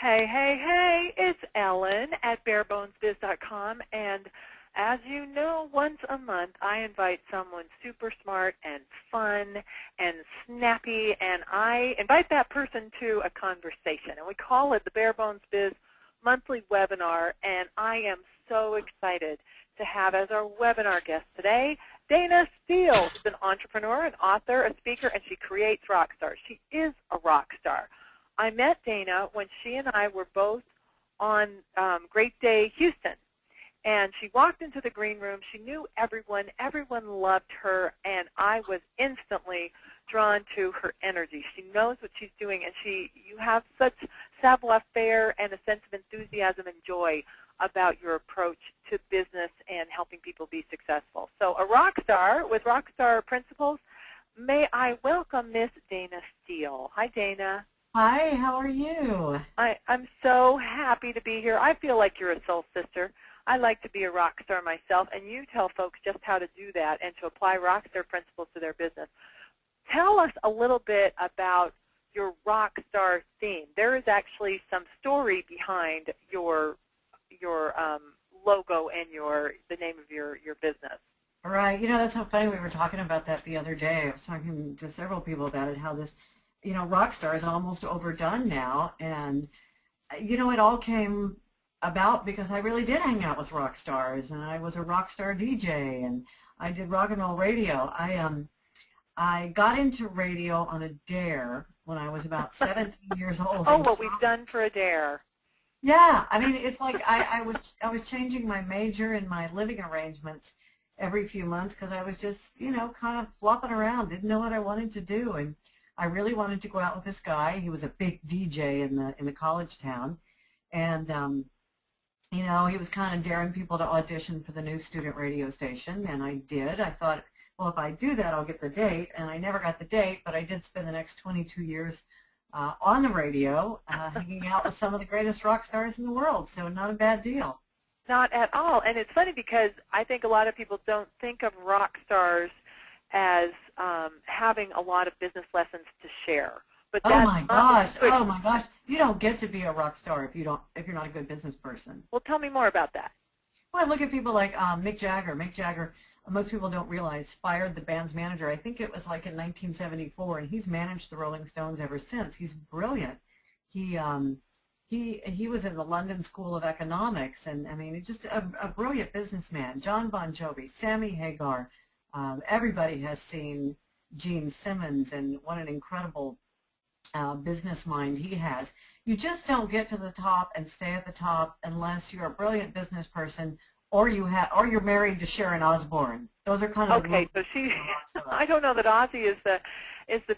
Hey, hey, hey, it's Ellen at barebonesbiz.com, and as you know, once a month I invite someone super smart and fun and snappy, and I invite that person to a conversation, and we call it the Bare Bones Biz Monthly Webinar, and I am so excited to have as our webinar guest today Dana Steele. She's an entrepreneur, an author, a speaker, and she creates rock stars. She is a rock star. I met Dana when she and I were both on Great Day Houston, and she walked into the green room. She knew everyone. Everyone loved her, and I was instantly drawn to her energy. She knows what she's doing, and you have such savoir-faire and a sense of enthusiasm and joy about your approach to business and helping people be successful. So a rock star with rock star principles, may I welcome Miss Dana Steele. Hi, Dana. Hi, how are you? I'm so happy to be here. I feel like you're a soul sister. I like to be a rock star myself, and you tell folks just how to do that and to apply rock star principles to their business. Tell us a little bit about your rock star theme. There is actually some story behind your logo and the name of your business. Right, that's so funny. We were talking about that the other day. I was talking to several people about it, how this rock star is almost overdone now, and it all came about because I really did hang out with rock stars, and I was a rock star DJ, and I did rock and roll radio. I got into radio on a dare when I was about 17 years old. Oh, what we've done for a dare. Yeah, I mean, it's like I was changing my major and my living arrangements every few months because I was just kind of flopping around, didn't know what I wanted to do, and I really wanted to go out with this guy. He was a big DJ in the college town, and he was kind of daring people to audition for the new student radio station, and I did. I thought, well, if I do that, I'll get the date, and I never got the date, but I did spend the next 22 years on the radio, hanging out with some of the greatest rock stars in the world, so not a bad deal. Not at all, and it's funny because I think a lot of people don't think of rock stars as having a lot of business lessons to share. But oh my gosh! You don't get to be a rock star if you're not a good business person. Well, tell me more about that. Well, I look at people like Mick Jagger. Mick Jagger, most people don't realize, fired the band's manager. I think it was like in 1974, and he's managed the Rolling Stones ever since. He's brilliant. He was in the London School of Economics, and I mean, he's just a brilliant businessman. John Bon Jovi, Sammy Hagar. Everybody has seen Gene Simmons, and what an incredible business mind he has. You just don't get to the top and stay at the top unless you're a brilliant business person, or you're married to Sharon Osbourne. Those are kind of okay. So I don't know that Ozzy is the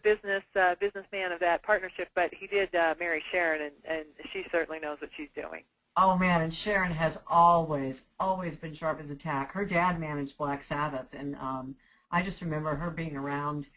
businessman of that partnership, but he did marry Sharon, and she certainly knows what she's doing. Oh man, and Sharon has always been sharp as a tack. Her dad managed Black Sabbath, and I just remember her being around,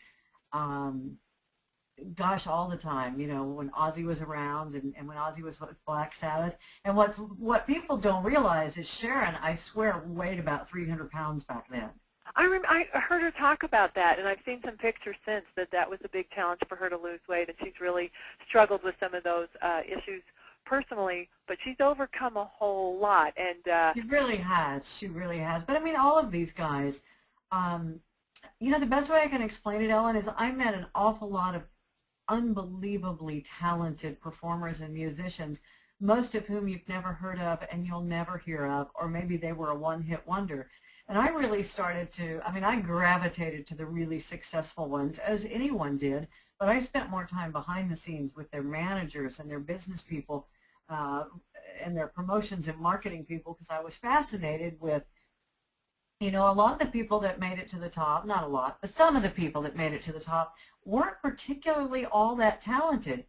gosh, all the time. When Ozzy was around, and when Ozzy was with Black Sabbath. And what people don't realize is Sharon, I swear, weighed about 300 pounds back then. I heard her talk about that, and I've seen some pictures since that was a big challenge for her to lose weight, and she's really struggled with some of those issues personally, but she's overcome a whole lot. And she really has. But I mean, all of these guys, the best way I can explain it, Ellen, is I met an awful lot of unbelievably talented performers and musicians, most of whom you've never heard of and you'll never hear of, or maybe they were a one-hit wonder. And I really I gravitated to the really successful ones, as anyone did, but I spent more time behind the scenes with their managers and their business people and their promotions and marketing people, because I was fascinated with, a lot of the people that made it to the top, not a lot, but some of the people that made it to the top weren't particularly all that talented.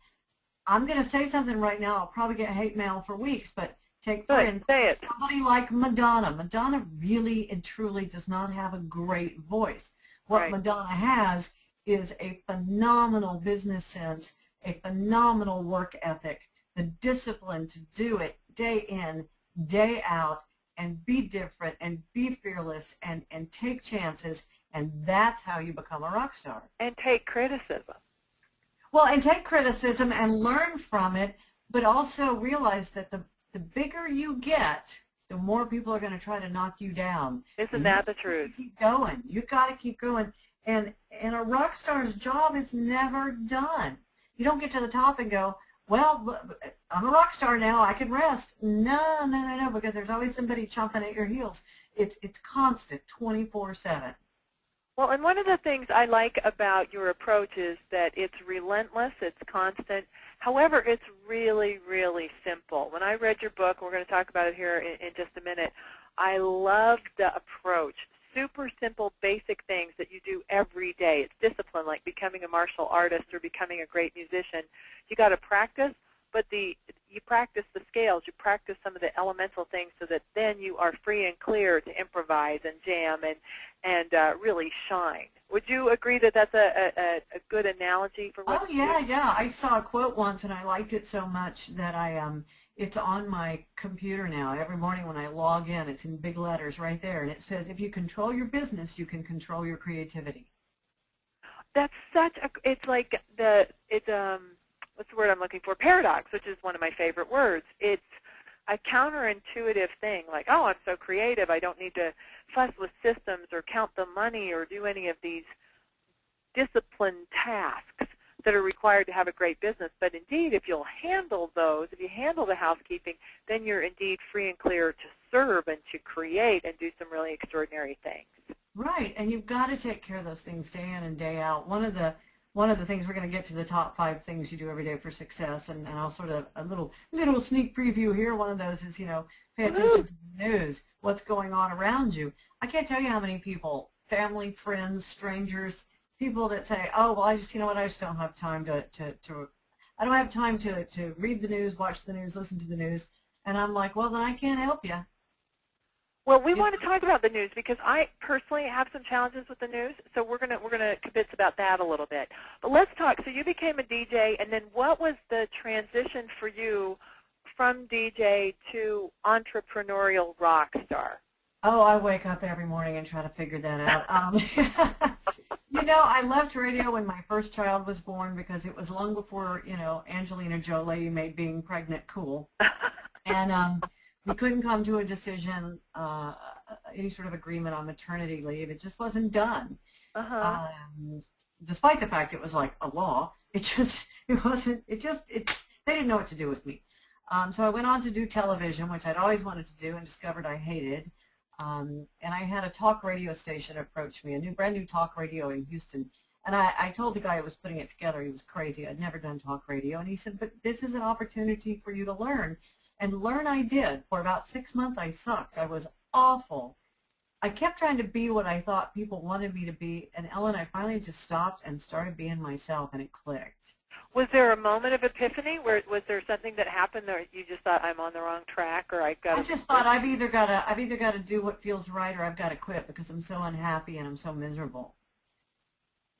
I'm going to say something right now. I'll probably get hate mail for weeks, but take for instance somebody like Madonna. Madonna really and truly does not have a great voice. What Madonna has is a phenomenal business sense, a phenomenal work ethic, the discipline to do it day in, day out, and be different and be fearless and take chances, and that's how you become a rock star. And take criticism. Well, and take criticism and learn from it, but also realize that the bigger you get, the more people are going to try to knock you down. Isn't And you that the have to truth? keep going. You've got to keep going. And a rock star's job is never done. You don't get to the top and go, well, I'm a rock star now, I can rest. No, no, no, no, because there's always somebody chomping at your heels. It's constant, 24/7. Well, and one of the things I like about your approach is that it's relentless, it's constant. However, it's really, really simple. When I read your book, we're going to talk about it here in just a minute, I loved the approach. Super simple, basic things that you do every day. It's discipline, like becoming a martial artist or becoming a great musician. You got to practice, but you practice the scales. You practice some of the elemental things so that then you are free and clear to improvise and jam and really shine. Would you agree that that's a good analogy for what Oh you yeah, do? yeah. I saw a quote once and I liked it so much that it's on my computer now. Every morning when I log in, it's in big letters right there, and it says, if you control your business, you can control your creativity. That's such a, it's like what's the word I'm looking for? Paradox, which is one of my favorite words. It's a counterintuitive thing, like, oh, I'm so creative, I don't need to fuss with systems or count the money or do any of these disciplined tasks that are required to have a great business. But indeed, if you'll handle those, if you handle the housekeeping, then you're indeed free and clear to serve and to create and do some really extraordinary things. Right, and you've got to take care of those things day in and day out. One of the things, we're going to get to the top 5 things you do every day for success, and I'll sort of a little sneak preview here. One of those is, pay attention to the news, what's going on around you. I can't tell you how many people, family, friends, strangers, people that say, oh, well, I just, I just don't have time I don't have time to read the news, watch the news, listen to the news. And I'm like, well, then I can't help you. Well, we want to talk about the news because I personally have some challenges with the news, so we're gonna convince about that a little bit. But let's talk. So you became a DJ, and then what was the transition for you from DJ to entrepreneurial rock star? Oh, I wake up every morning and try to figure that out. I left radio when my first child was born because it was long before, Angelina Jolie made being pregnant cool. And we couldn't come to a decision, any sort of agreement on maternity leave. It just wasn't done. Uh-huh. Despite the fact it was like a law, it wasn't, they didn't know what to do with me. So I went on to do television, which I'd always wanted to do and discovered I hated. And I had a talk radio station approach me, brand new talk radio in Houston. And I told the guy who was putting it together, he was crazy. I'd never done talk radio. And he said, but this is an opportunity for you to learn. And learn I did. For about 6 months, I sucked. I was awful. I kept trying to be what I thought people wanted me to be. And Ellen, I finally just stopped and started being myself, and it clicked. Was there a moment of epiphany? Was there something that happened that you just thought, I'm on the wrong track, or I've got to... I just thought I've either got to do what feels right, or I've got to quit because I'm so unhappy and I'm so miserable.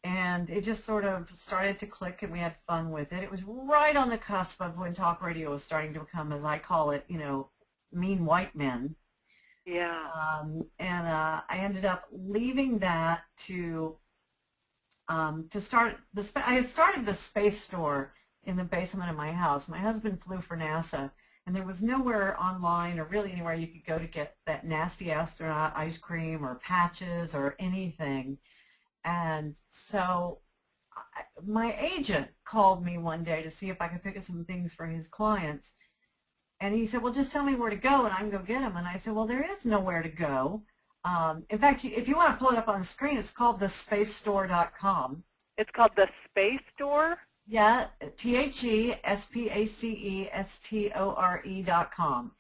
And it just sort of started to click, and we had fun with it. It was right on the cusp of when talk radio was starting to become, as I call it, mean white men. Yeah. And I ended up leaving that to start I had started the space store in the basement of my house. My husband flew for NASA, and there was nowhere online or really anywhere you could go to get that nasty astronaut ice cream or patches or anything. And so my agent called me one day to see if I could pick up some things for his clients. And he said, well, just tell me where to go and I can go get them. And I said, well, there is nowhere to go. In fact, if you want to pull it up on the screen, it's called thespacestore.com. It's called The Space Store? Yeah, THESPACESTORE.com.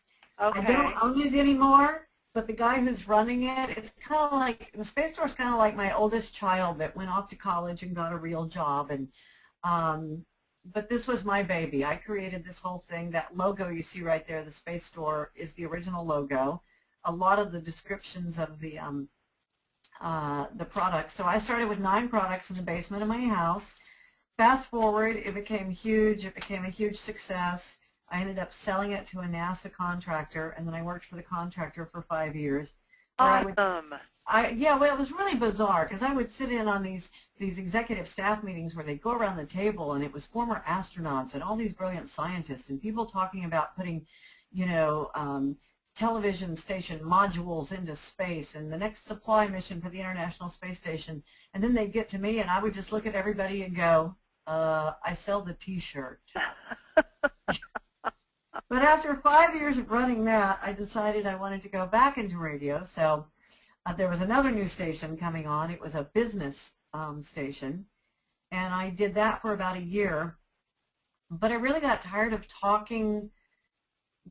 Okay. I don't own it anymore. But the guy who's running it, it's kind of like, the Space Store is kind of like my oldest child that went off to college and got a real job. And but this was my baby. I created this whole thing. That logo you see right there, the Space Store, is the original logo. A lot of the descriptions of the products. So I started with 9 products in the basement of my house. Fast forward, it became huge. It became a huge success. I ended up selling it to a NASA contractor, and then I worked for the contractor for 5 years. Awesome. Yeah, well, it was really bizarre because I would sit in on these executive staff meetings where they'd go around the table, and it was former astronauts and all these brilliant scientists and people talking about putting, you know, television station modules into space and the next supply mission for the International Space Station. And then they'd get to me, and I would just look at everybody and go, I sell the T-shirt. But after 5 years of running that, I decided I wanted to go back into radio. So there was another new station coming on. It was a business station, and I did that for about a year. But I really got tired of talking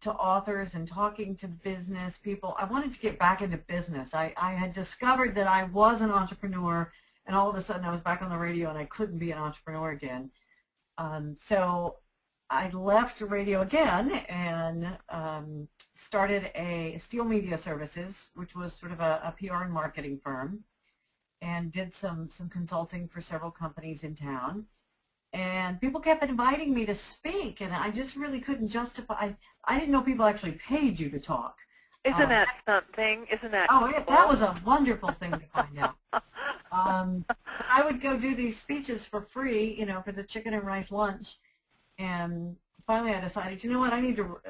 to authors and talking to business people. I wanted to get back into business. I had discovered that I was an entrepreneur, and all of a sudden I was back on the radio and I couldn't be an entrepreneur again. So I left radio again and started a Steel Media Services, which was sort of a PR and marketing firm, and did some consulting for several companies in town. And people kept inviting me to speak, and I just really couldn't justify. I didn't know people actually paid you to talk. Isn't that something? Isn't that Oh, cool? That was a wonderful thing to find out. I would go do these speeches for free, you know, for the chicken and rice lunch. And finally I decided, you know what, I need to,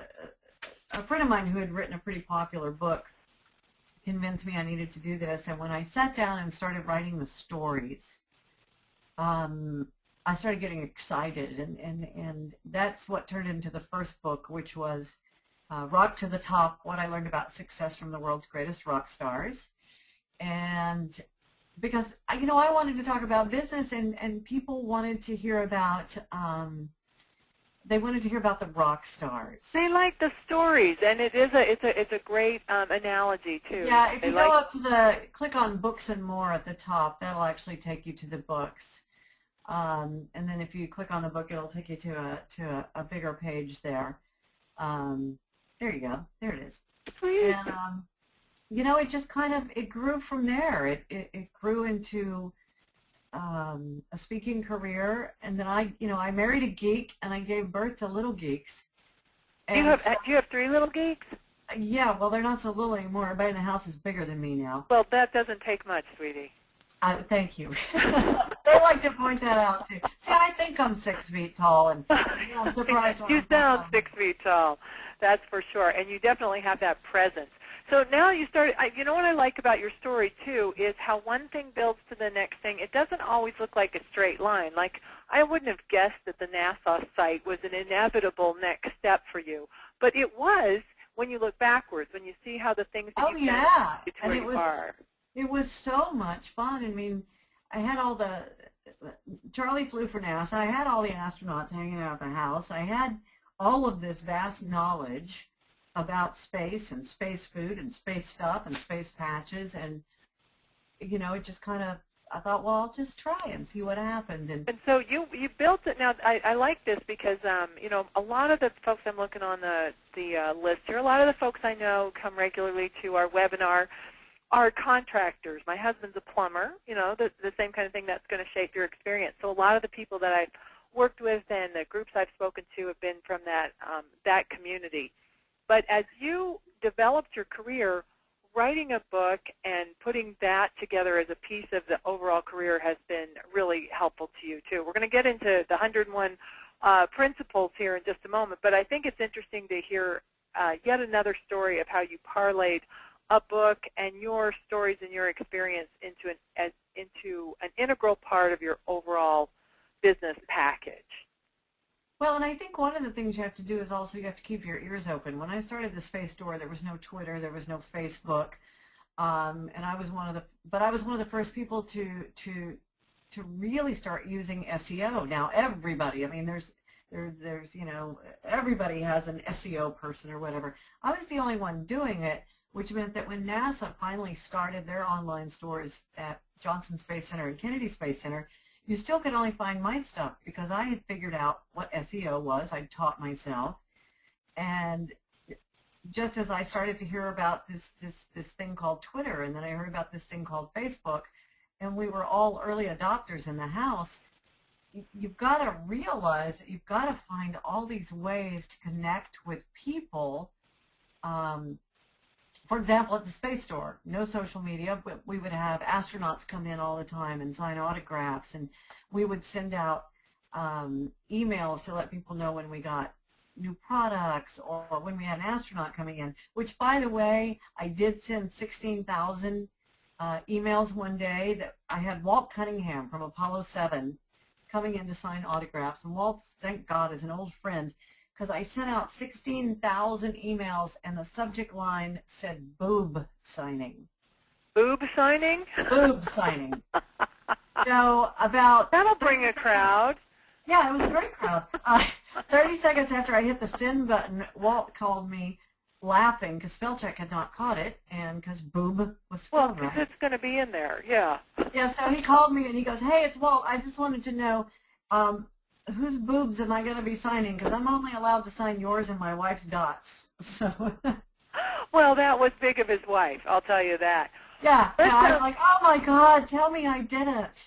a friend of mine who had written a pretty popular book convinced me I needed to do this. And when I sat down and started writing the stories, I started getting excited. And that's what turned into the first book, which was Rock to the Top, What I Learned About Success from the World's Greatest Rock Stars. And because, you know, I wanted to talk about business, and people wanted to hear about, they wanted to hear about the rock stars. They like the stories, and it's a great analogy too. Yeah, if you go up to click on Books and More at the top, that'll actually take you to the books. And then if you click on the book, it'll take you to a bigger page there. There you go. There it is. Sweet. And you know, it just kind of, it grew from there. It grew into a speaking career, and then I married a geek, and I gave birth to little geeks. And do you have 3 little geeks? Yeah, well, they're not so little anymore. Everybody in the house is bigger than me now. Well, that doesn't take much, sweetie. Thank you. They like to point that out too. See, I think I'm 6 feet tall, and you know, I'm surprised when you sound 6 feet tall. That's for sure, and you definitely have that presence. So now you started, you know what I like about your story too is how one thing builds to the next thing. It doesn't always look like a straight line. Like, I wouldn't have guessed that the NASA site was an inevitable next step for you, but it was when you look backwards, when you see how the things that you've done to where you are. It was so much fun. I mean, I had Charlie flew for NASA. I had all the astronauts hanging out at the house. I had all of this vast knowledge about space and space food and space stuff and space patches, and you know, it just kind of, I thought, well, I'll just try and see what happened. And so you built it. Now I like this because you know, a lot of the folks I'm looking on the list here, a lot of the folks I know come regularly to our webinar are contractors. My husband's a plumber, you know, the same kind of thing that's going to shape your experience. So a lot of the people that I've worked with and the groups I've spoken to have been from that community. But as you developed your career, writing a book and putting that together as a piece of the overall career has been really helpful to you, too. We're going to get into the 101 principles here in just a moment, but I think it's interesting to hear yet another story of how you parlayed a book and your stories and your experience into an integral part of your overall business package. Well, and I think one of the things you have to do is also you have to keep your ears open. When I started the Space Door, there was no Twitter, there was no Facebook, and I was one of the first people to really start using SEO. Now everybody, I mean, there's you know, everybody has an SEO person or whatever. I was the only one doing it, which meant that when NASA finally started their online stores at Johnson Space Center and Kennedy Space Center, you still could only find my stuff because I had figured out what SEO was. I'd taught myself. And just as I started to hear about this thing called Twitter, and then I heard about this thing called Facebook, and we were all early adopters in the house, you've got to realize that you've got to find all these ways to connect with people for example, at the space store, no social media, but we would have astronauts come in all the time and sign autographs, and we would send out emails to let people know when we got new products or when we had an astronaut coming in, which, by the way, I did send 16,000 emails one day. That I had Walt Cunningham from Apollo 7 coming in to sign autographs, and Walt, thank God, is an old friend, because I sent out 16,000 emails and the subject line said boob signing. Boob signing? Boob signing. So about... That'll bring a crowd. Yeah, it was a great crowd. 30 seconds after I hit the send button, Walt called me laughing because spell check had not caught it and because boob was spelled right. Well, it's going to be in there, yeah. Yeah, so he called me and he goes, hey, it's Walt. I just wanted to know whose boobs am I going to be signing, because I'm only allowed to sign yours and my wife's dots. So. Well, that was big of his wife, I'll tell you that. Yeah, so I was like, oh my God, tell me I didn't.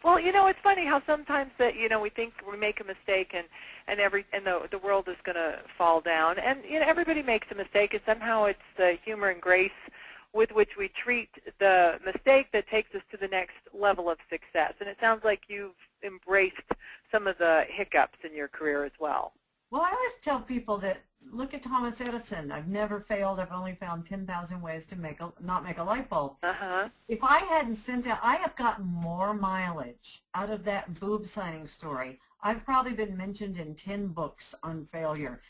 Well, you know, it's funny how sometimes that, you know, we think we make a mistake and the world is going to fall down. And, you know, everybody makes a mistake, and somehow it's the humor and grace with which we treat the mistake that takes us to the next level of success. And it sounds like you've embraced some of the hiccups in your career as well. Well, I always tell people that, look at Thomas Edison. I've never failed. I've only found 10,000 ways to not make a light bulb. If I hadn't sent out, I have gotten more mileage out of that boob signing story. I've probably been mentioned in 10 books on failure.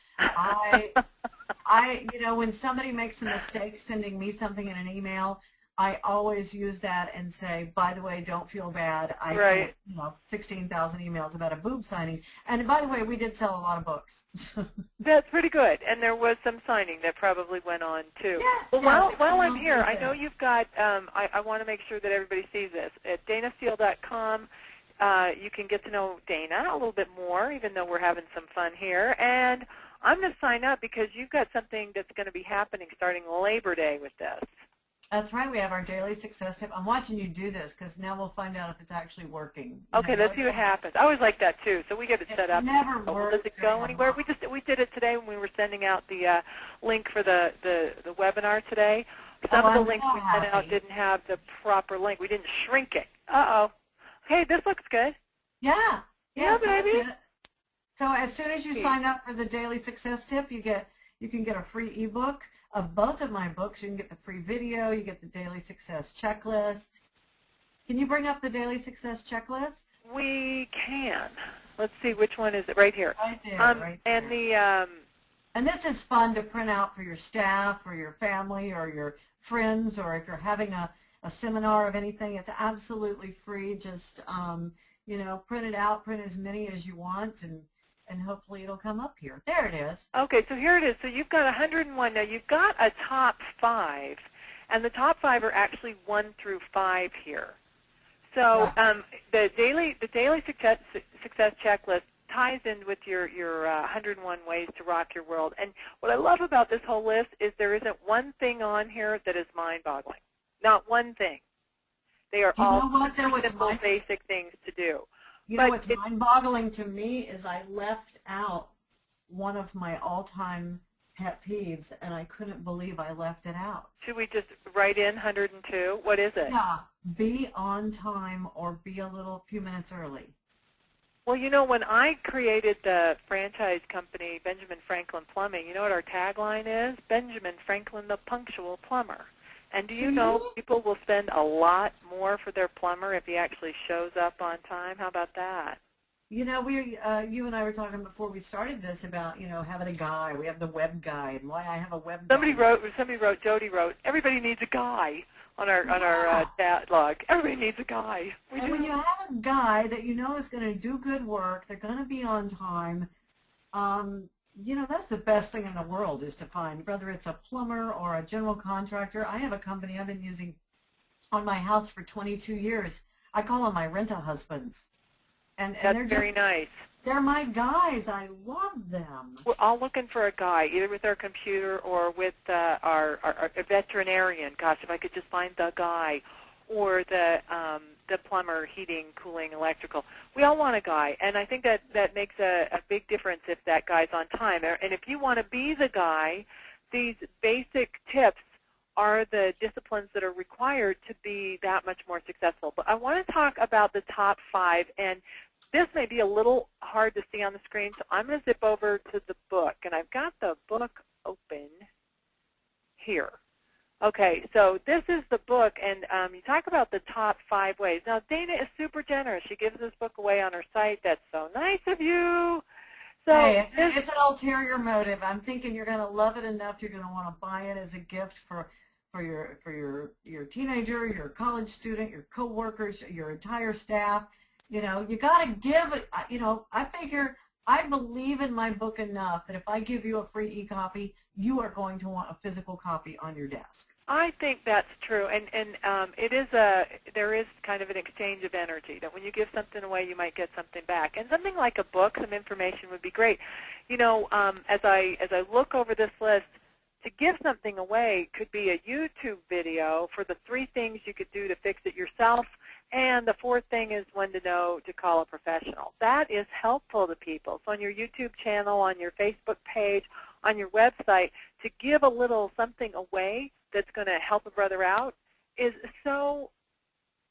You know, when somebody makes a mistake sending me something in an email, I always use that and say, by the way, don't feel bad. I sent, you know, 16,000 emails about a boob signing. And by the way, we did sell a lot of books. That's pretty good. And there was some signing that probably went on, too. Yes. Well, while I'm here, I know you've got, I want to make sure that everybody sees this. At DanaSteele.com, you can get to know Dana a little bit more, even though we're having some fun here. And I'm going to sign up because you've got something that's going to be happening starting Labor Day with this. That's right. We have our daily success tip. I'm watching you do this because now we'll find out if it's actually working. Okay, let's see what happens. I always like that too. So we get it set up. Never works. Does it go anywhere? We did it today when we were sending out the link for the webinar today. Some of the links we sent out didn't have the proper link. We didn't shrink it. Uh-oh. Hey, this looks good. Yeah. Yeah, baby. So as soon as you sign up for the daily success tip, you can get a free ebook of both of my books. You can get the free video. You get the daily success checklist. Can you bring up the daily success checklist? We can. Let's see, which one is it? Right here. Right there. Right there. And and this is fun to print out for your staff or your family or your friends, or if you're having a seminar of anything. It's absolutely free. Just you know, print it out. Print as many as you want, and hopefully it'll come up here. There it is. Okay, so here it is. So you've got 101. Now you've got a top 5, and the top 5 are actually 1 through 5 here. So the daily success checklist ties in with your 101 ways to rock your world. And what I love about this whole list is there isn't one thing on here that is mind-boggling. Not one thing. They are all simple, basic things to do. You know what's mind-boggling to me is I left out one of my all-time pet peeves, and I couldn't believe I left it out. Should we just write in 102? What is it? Yeah, be on time or be a few minutes early. Well, you know, when I created the franchise company, Benjamin Franklin Plumbing, you know what our tagline is? Benjamin Franklin, the punctual plumber. And do you know people will spend a lot more for their plumber if he actually shows up on time? How about that? You know, you and I were talking before we started this about, you know, having a guy. We have the web guy, and why I have a web guy. Somebody wrote, Jody wrote, everybody needs a guy on our chat log. Everybody needs a guy. And when you have a guy that you know is going to do good work, they're going to be on time, you know, that's the best thing in the world is to find, whether it's a plumber or a general contractor. I have a company I've been using on my house for 22 years. I call them my rent-a-husbands. And that's very nice. They're my guys. I love them. We're all looking for a guy, either with our computer or with our veterinarian. Gosh, if I could just find the guy, or the plumber, heating, cooling, electrical. We all want a guy, and I think that makes a big difference if that guy's on time. And if you want to be the guy these basic tips are the disciplines that are required to be that much more successful. But I want to talk about the top 5, and this may be a little hard to see on the screen, so I'm going to zip over to the book, and I've got the book open here. Okay, so this is the book, and you talk about the top 5 ways. Now, Dana is super generous. She gives this book away on her site. That's so nice of you. So hey, it's an ulterior motive. I'm thinking you're going to love it enough. You're going to want to buy it as a gift for your teenager, your college student, your coworkers, your entire staff. You know, you got to give it. You know, I believe in my book enough that if I give you a free e-copy, you are going to want a physical copy on your desk. I think that's true, and there is kind of an exchange of energy, that when you give something away, you might get something back. And something like a book, some information would be great. You know, as I look over this list, to give something away could be a YouTube video for the 3 things you could do to fix it yourself, and the 4th thing is when to know to call a professional. That is helpful to people. So on your YouTube channel, on your Facebook page, on your website, to give a little something away that's going to help a brother out is so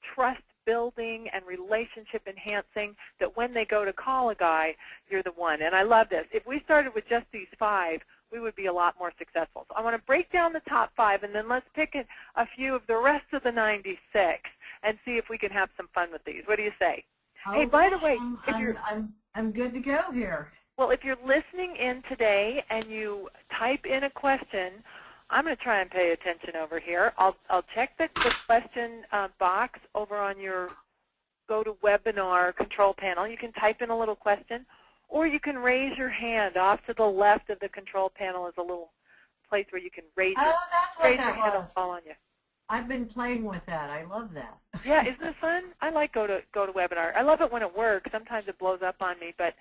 trust building and relationship enhancing that when they go to call a guy, you're the one. And I love this. If we started with just these 5, we would be a lot more successful. So I want to break down the top 5, and then let's pick a few of the rest of the 96 and see if we can have some fun with these. What do you say? Okay. Hey, by the way, I'm good to go here. Well, if you're listening in today and you type in a question, I'm going to try and pay attention over here. I'll check the question box over on your GoToWebinar control panel. You can type in a little question, or you can raise your hand. Off to the left of the control panel is a little place where you can raise your hand and call on you. I've been playing with that. I love that. Yeah, isn't it fun? I like GoToWebinar. I love it when it works. Sometimes it blows up on me, but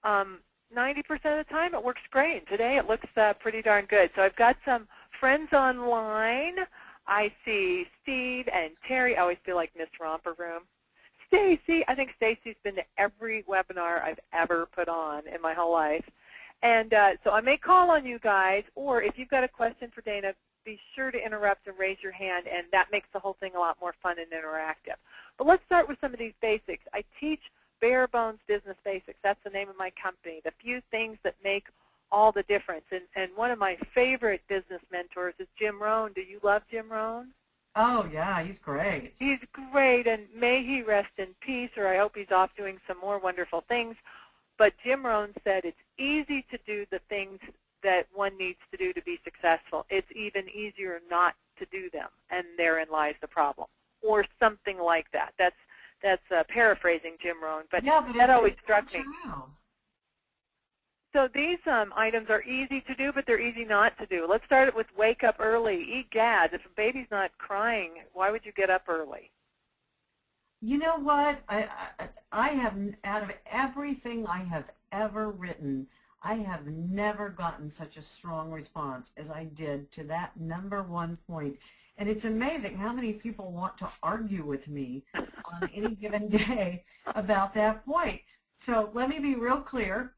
90% of the time it works great. And today it looks pretty darn good. So I've got some friends online. I see Steve and Terry. I always feel like Miss Romper Room. Stacy. I think Stacy's been to every webinar I've ever put on in my whole life. And so I may call on you guys, or if you've got a question for Dana, be sure to interrupt and raise your hand, and that makes the whole thing a lot more fun and interactive. But let's start with some of these basics. I teach Bare Bones Business Basics. That's the name of my company. The few things that make all the difference. And one of my favorite business mentors is Jim Rohn. Do you love Jim Rohn? Oh, yeah, he's great. He's great, and may he rest in peace, or I hope he's off doing some more wonderful things. But Jim Rohn said it's easy to do the things that one needs to do to be successful. It's even easier not to do them, and therein lies the problem, or something like that. That's paraphrasing Jim Rohn, but yeah, that always struck me. True. So these items are easy to do, but they're easy not to do. Let's start it with wake up early. Egad, if a baby's not crying, why would you get up early? You know what? I have, out of everything I have ever written, I have never gotten such a strong response as I did to that #1 point. And it's amazing how many people want to argue with me on any given day about that point. So let me be real clear.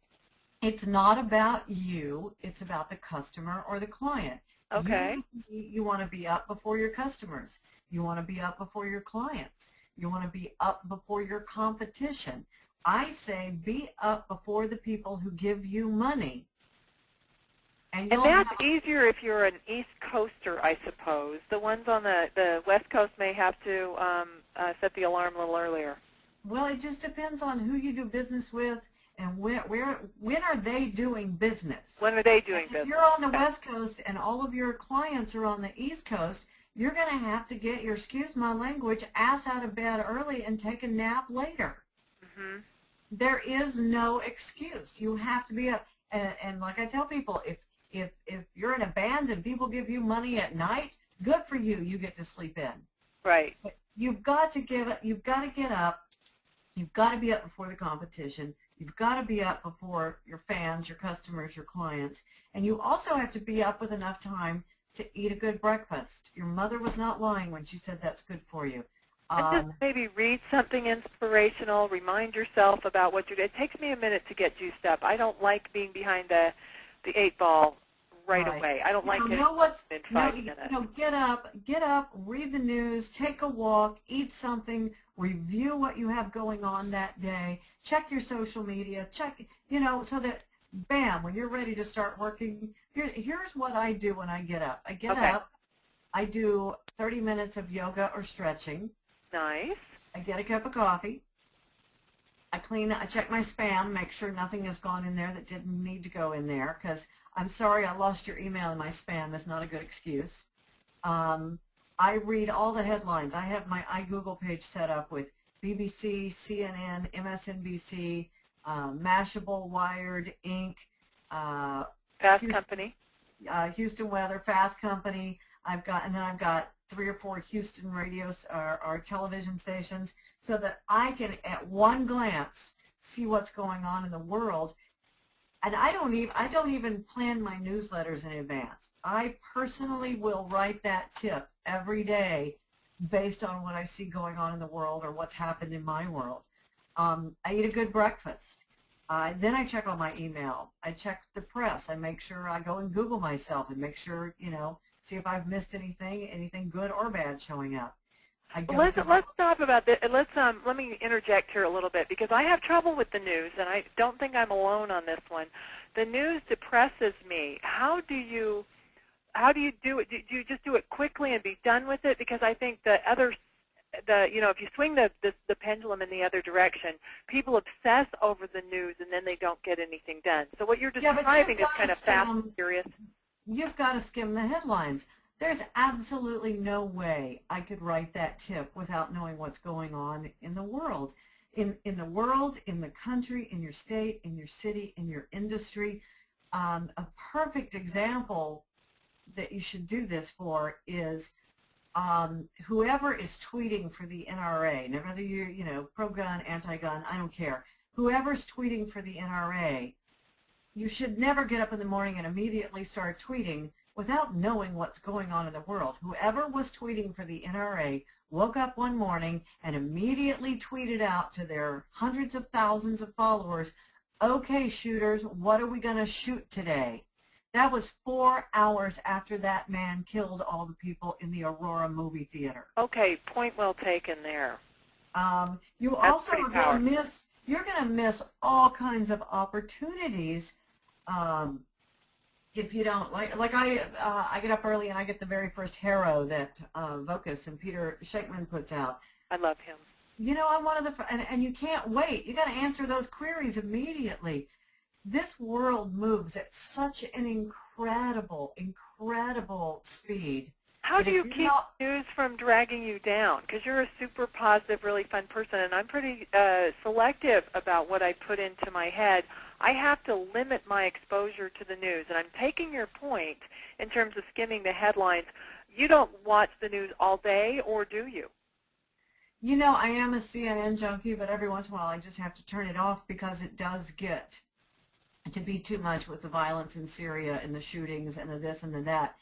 It's not about you. It's about the customer or the client. Okay. You want to be up before your customers. You want to be up before your clients. You want to be up before your competition. I say be up before the people who give you money. And that's easier if you're an East Coaster, I suppose. The ones on the West Coast may have to set the alarm a little earlier. Well, it just depends on who you do business with and when are they doing business. When are they doing business? If you're on the West Coast and all of your clients are on the East Coast, you're going to have to get your, excuse my language, ass out of bed early and take a nap later. Mm-hmm. There is no excuse. You have to be up. And like I tell people, if you're in a band and people give you money at night, good for you. You get to sleep in. Right. But you've got to get up. You've got to be up before the competition. You've got to be up before your fans, your customers, your clients. And you also have to be up with enough time to eat a good breakfast. Your mother was not lying when she said that's good for you. And just maybe read something inspirational, remind yourself about what you're doing. It takes me a minute to get juiced up. I don't like being behind the 8 ball right Right. away. I don't like it Know what's in no, 5 minutes. get up, read the news, take a walk, eat something, review what you have going on that day, check your social media, check, so that bam, when you're ready to start working, here's what I do when I get up. I get Okay. up, I do 30 minutes of yoga or stretching. Nice. I get a cup of coffee. I check my spam, make sure nothing has gone in there that didn't need to go in there, because I'm sorry I lost your email in my spam. That's not a good excuse. I read all the headlines. I have my iGoogle page set up with BBC, CNN, MSNBC, Mashable, Wired, Inc., Fast Houston, Company. Houston Weather, Fast Company. I've got 3 or 4 Houston radios or television stations, so that I can, at one glance, see what's going on in the world. And I don't even plan my newsletters in advance. I personally will write that tip every day based on what I see going on in the world or what's happened in my world. I eat a good breakfast. Then I check all my email. I check the press. I make sure I go and Google myself and make sure, see if I've missed anything good or bad showing up. Let's stop about this. Let me interject here a little bit, because I have trouble with the news, and I don't think I'm alone on this one. The news depresses me. How do you do it? Do you just do it quickly and be done with it? Because I think if you swing the pendulum in the other direction, people obsess over the news and then they don't get anything done. So what you're describing is kind of fast and furious. You've got to skim the headlines. There's absolutely no way I could write that tip without knowing what's going on in the world. In the world, in the country, in your state, in your city, in your industry. A perfect example that you should do this for is whoever is tweeting for the NRA, now whether you're, pro-gun, anti-gun, I don't care. Whoever's tweeting for the NRA, you should never get up in the morning and immediately start tweeting without knowing what's going on in the world. Whoever was tweeting for the NRA woke up one morning and immediately tweeted out to their hundreds of thousands of followers, okay, shooters, what are we going to shoot today? That was 4 hours after that man killed all the people in the Aurora movie theater. Okay, point well taken there. You also are going to miss all kinds of opportunities if you don't I get up early and I get the very first Harrow that Vocus and Peter Shakeman puts out. I love him. I'm one of the and you can't wait. You got to answer those queries immediately. This world moves at such an incredible speed. How do you keep news from dragging you down? Because you're a super positive, really fun person, and I'm pretty selective about what I put into my head. I have to limit my exposure to the news, and I'm taking your point in terms of skimming the headlines. You don't watch the news all day, or do you? I am a CNN junkie, but every once in a while I just have to turn it off because it does get to be too much with the violence in Syria and the shootings and the this and the that.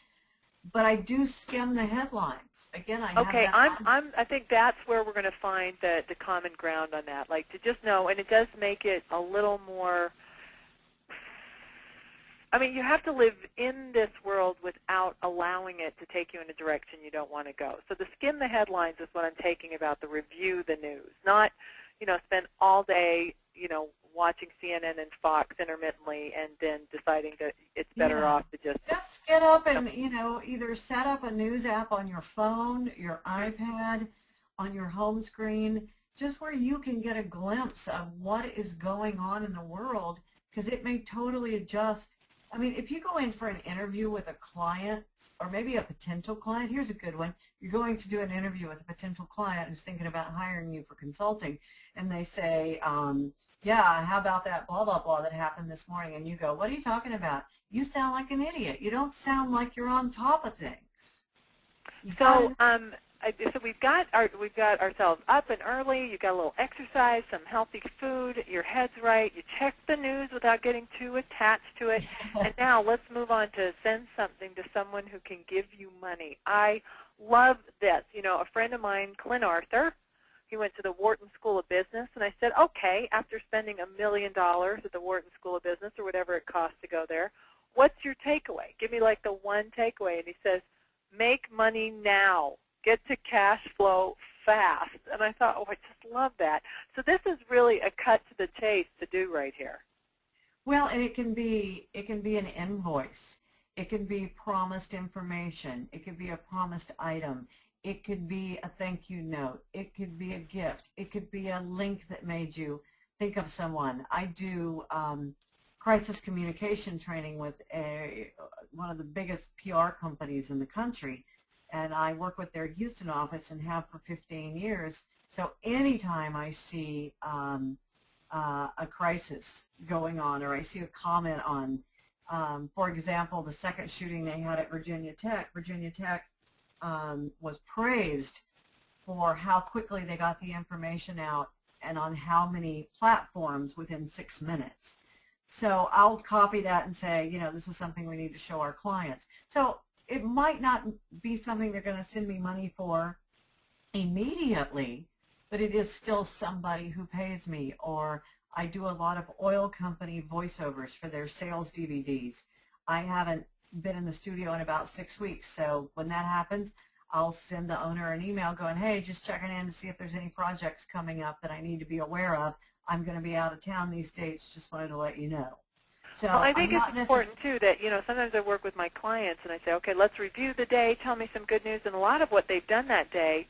But I do skim the headlines. Again, I think that's where we're going to find the common ground on that. Like, to just know, and it does make it a little more. I mean, you have to live in this world without allowing it to take you in a direction you don't want to go. So the skim the headlines is what I'm taking about the review the news, not, spend all day, watching CNN and Fox intermittently and then deciding that it's better off to just get up and, either set up a news app on your phone, your iPad, on your home screen, just where you can get a glimpse of what is going on in the world, because it may totally adjust. I mean, if you go in for an interview with a client or maybe a potential client, here's a good one. You're going to do an interview with a potential client who's thinking about hiring you for consulting, and they say, yeah, how about that blah, blah, blah that happened this morning? And you go, what are you talking about? You sound like an idiot. You don't sound like you're on top of things. So we've got ourselves up and early. You've got a little exercise, some healthy food. Your head's right. You check the news without getting too attached to it. And now let's move on to send something to someone who can give you money. I love this. A friend of mine, Clint Arthur, he went to the Wharton School of Business, and I said, okay, after spending $1 million at the Wharton School of Business or whatever it costs to go there, what's your takeaway? Give me like the one takeaway. And he says, make money now. Get to cash flow fast. And I thought, oh, I just love that. So this is really a cut to the chase to do right here. Well, and it can be an invoice. It can be promised information. It could be a promised item. It could be a thank you note. It could be a gift. It could be a link that made you think of someone. I do crisis communication training with one of the biggest PR companies in the country, and I work with their Houston office and have for 15 years. So anytime I see a crisis going on, or I see a comment on, for example, the second shooting they had at Virginia Tech was praised for how quickly they got the information out and on how many platforms within 6 minutes. So I'll copy that and say, you know, this is something we need to show our clients. So it might not be something they're going to send me money for immediately, but it is still somebody who pays me. Or I do a lot of oil company voiceovers for their sales DVDs. I haven't been in the studio in about 6 weeks, so when that happens, I'll send the owner an email going, hey, just checking in to see if there's any projects coming up that I need to be aware of. I'm going to be out of town these dates, just wanted to let you know. So well, I think it's important, too, that, you know, sometimes I work with my clients and I say, okay, let's review the day, tell me some good news, and a lot of what they've done that day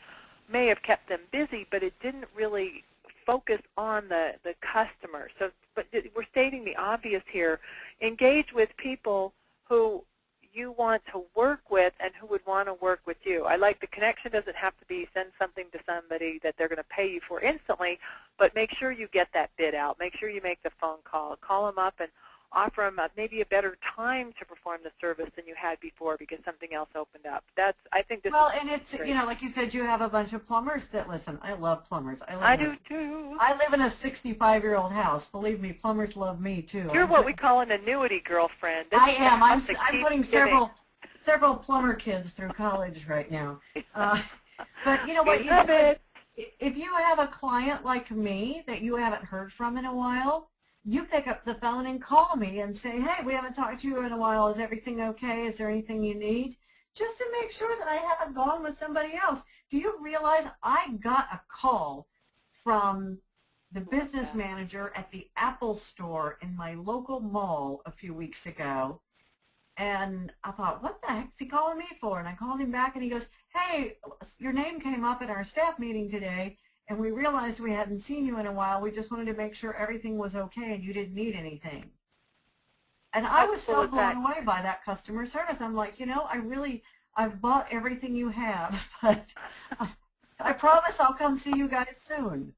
may have kept them busy, but it didn't really focus on the customer. So, but we're stating the obvious here. Engage with people who you want to work with and who would want to work with you. I like the connection doesn't have to be send something to somebody that they're going to pay you for instantly, but make sure you get that bid out. Make sure you make the phone call. Call them up and offer them maybe a better time to perform the service than you had before because something else opened up. That's, I think this well, is and it's, great. you know, like you said, you have a bunch of plumbers that listen. I love plumbers. I do too. I live in a 65-year-old house. Believe me, plumbers love me too. You're what we call an annuity girlfriend. I am. I'm putting giving. several plumber kids through college right now. But you know what? If you have a client like me that you haven't heard from in a while, you pick up the phone and call me and say, hey, we haven't talked to you in a while. Is everything okay? Is there anything you need? Just to make sure that I haven't gone with somebody else. Do you realize I got a call from the business manager at the Apple store in my local mall a few weeks ago? And I thought, what the heck is he calling me for? And I called him back and he goes, hey, your name came up at our staff meeting today and we realized we hadn't seen you in a while. We just wanted to make sure everything was okay and you didn't need anything. And I was so blown away by that customer service. I'm like, you know, I've bought everything you have, but I promise I'll come see you guys soon.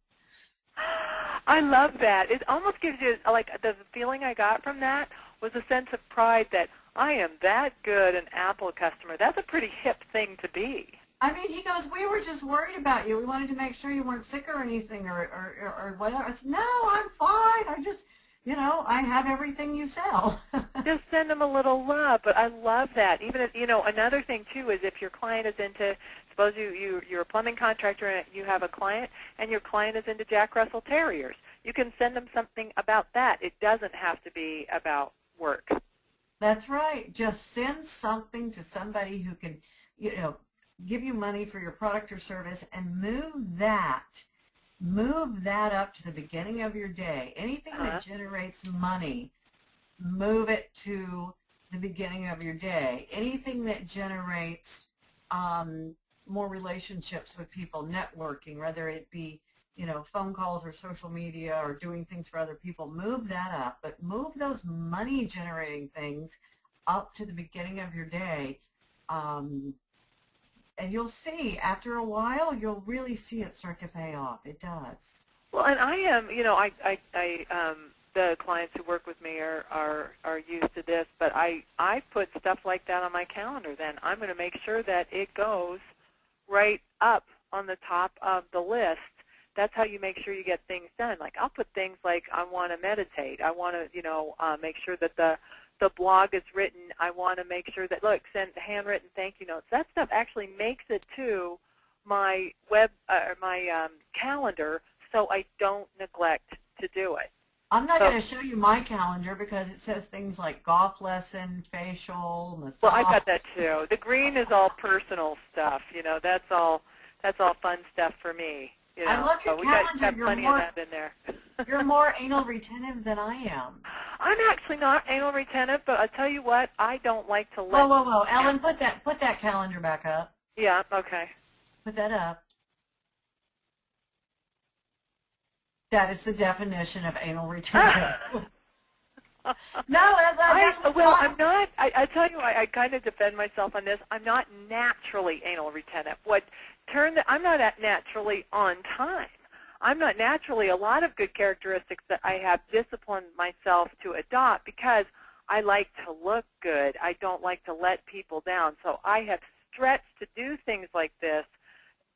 I love that. It almost gives you, like, the feeling I got from that was a sense of pride that I am that good an Apple customer. That's a pretty hip thing to be. I mean, he goes, we were just worried about you. We wanted to make sure you weren't sick or anything or whatever. I said, no, I'm fine. I just, you know, I have everything you sell. Just send them a little love. But I love that. Even if, you know, another thing, too, is if your client is into, suppose you're a plumbing contractor and you have a client and your client is into Jack Russell Terriers. You can send them something about that. It doesn't have to be about work. That's right. Just send something to somebody who can, you know, give you money for your product or service and move that up to the beginning of your day. Anything that generates money, move it to the beginning of your day. Anything that generates more relationships with people, networking, whether it be, you know, phone calls or social media or doing things for other people, move that up. But move those money-generating things up to the beginning of your day. And you'll see, after a while, you'll really see it start to pay off. It does. Well, and I am, you know, the clients who work with me are used to this, but I put stuff like that on my calendar then. I'm going to make sure that it goes right up on the top of the list. That's how you make sure you get things done. Like, I'll put things like, I want to meditate. I want to, you know, make sure that the blog is written. I want to make sure that, look, send handwritten thank you notes. That stuff actually makes it to my calendar, so I don't neglect to do it. I'm not So, going to show you my calendar because it says things like golf lesson, facial, well, I've massage. got that too. The green is all personal stuff. That's all fun stuff for me. I love your So we got calendar. got plenty of that in there. You're more anal retentive than I am. I'm actually not anal retentive, but I'll tell you what, I don't like to Whoa, let. whoa, whoa. Ellen, put that calendar back up. Yeah, okay. Put that up. That is the definition of anal retentive. No, that's what's Well, fun. I'm not. I tell you, I kind of defend myself on this. I'm not naturally anal retentive. I'm not naturally on time. I'm not naturally. A lot of good characteristics that I have disciplined myself to adopt because I like to look good. I don't like to let people down. So I have stretched to do things like this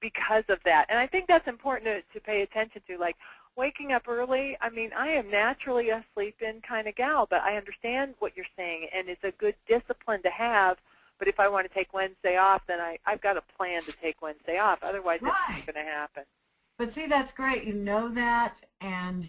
because of that. And I think that's important to pay attention to. Like waking up early, I mean, I am naturally a sleep-in kind of gal, but I understand what you're saying, and it's a good discipline to have. But if I want to take Wednesday off, then I've got a plan to take Wednesday off. Otherwise, it's Right. not going to happen. But see, that's great. You know that, and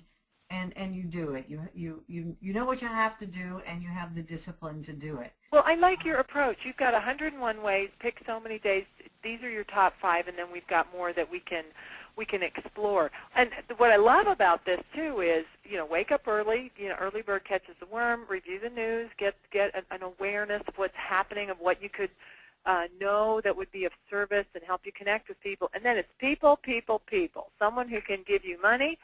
you do it. You know what you have to do, and you have the discipline to do it. Well, I like your approach. You've got 101 ways. Pick so many days. These are your top 5, and then we've got more that we can explore. And what I love about this too is, wake up early. Early bird catches the worm. Review the news. Get an awareness of what's happening, of what you could know that would be of service and help you connect with people. And then it's people, people, people. Someone who can give you money.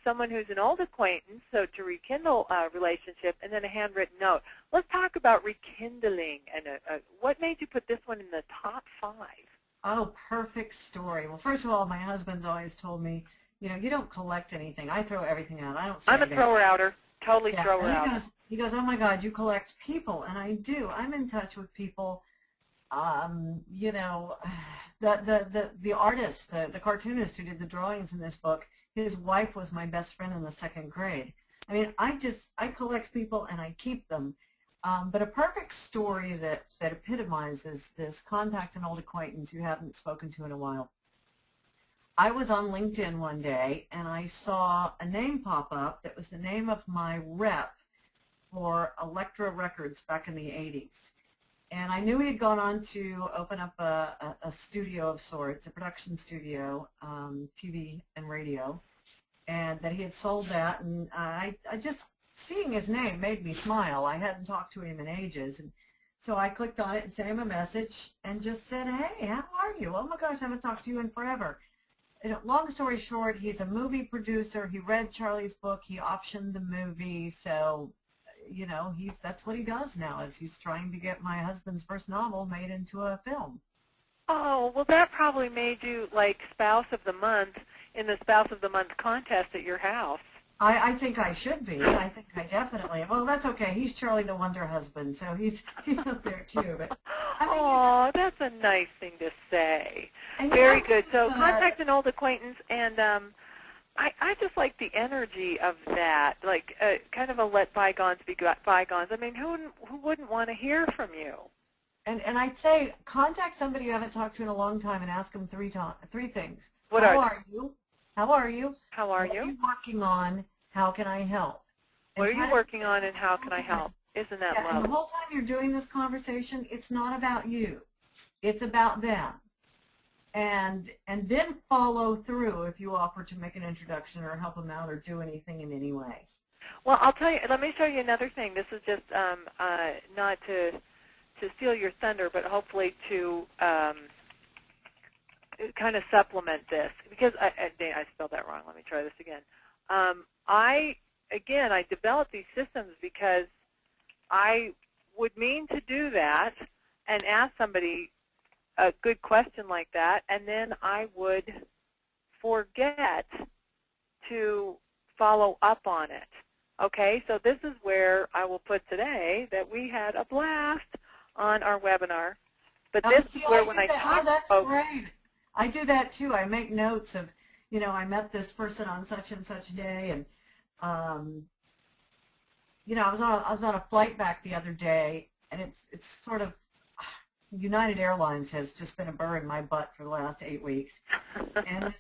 Someone who's an old acquaintance, so to rekindle a relationship, and then a handwritten note. Let's talk about rekindling, and what made you put this one in the top 5? Oh, perfect story. Well, first of all, my husband's always told me, you don't collect anything. I throw everything out. I don't I'm a save thrower-outer, totally Yeah, and thrower-outer. he goes, oh my God, you collect people, and I do. I'm in touch with people. The artist, the cartoonist who did the drawings in this book, his wife was my best friend in the 2nd grade. I mean, I collect people and I keep them. But a perfect story that epitomizes this: contact an old acquaintance you haven't spoken to in a while. I was on LinkedIn one day and I saw a name pop up that was the name of my rep for Elektra Records back in the 80s. And I knew he had gone on to open up a studio of sorts, a production studio, TV and radio, and that he had sold that. And I just, seeing his name made me smile. I hadn't talked to him in ages. And so I clicked on it and sent him a message and just said, hey, how are you? Oh my gosh, I haven't talked to you in forever. Long story short, he's a movie producer. He read Charlie's book. He optioned the movie. So that's what he does now, is he's trying to get my husband's first novel made into a film. Oh, well, that probably made you like Spouse of the Month in the Spouse of the Month contest at your house. I think I should be. I think I definitely. Well, that's okay. He's Charlie the Wonder Husband, so he's up there too. But I mean, Oh, that's a nice thing to say. and Very good. So this, contact an old acquaintance, and I just like the energy of that, like kind of a let bygones be bygones. I mean, who wouldn't want to hear from you? and I'd say contact somebody you haven't talked to in a long time and ask them three things. What How are are you? How are you? How are What are you? you working on? How can I help? What are you working on, and how can I help? Isn't that Yeah, and the lovely? whole time you're doing this conversation, it's not about you. It's about them. And then follow through if you offer to make an introduction or help them out or do anything in any way. Well, I'll tell you. Let me show you another thing. This is just not to steal your thunder, but hopefully to kind of supplement this, because I spelled that wrong. Let me try this again. I developed these systems because I would mean to do that and ask somebody a good question like that, and then I would forget to follow up on it. Okay, so this is where I will put today that we had a blast on our webinar. But this is where when I talk, that's great. I do that too. I make notes of, I met this person on such and such day, and I was on a flight back the other day, and it's sort of, United Airlines has just been a burr in my butt for the last 8 weeks. And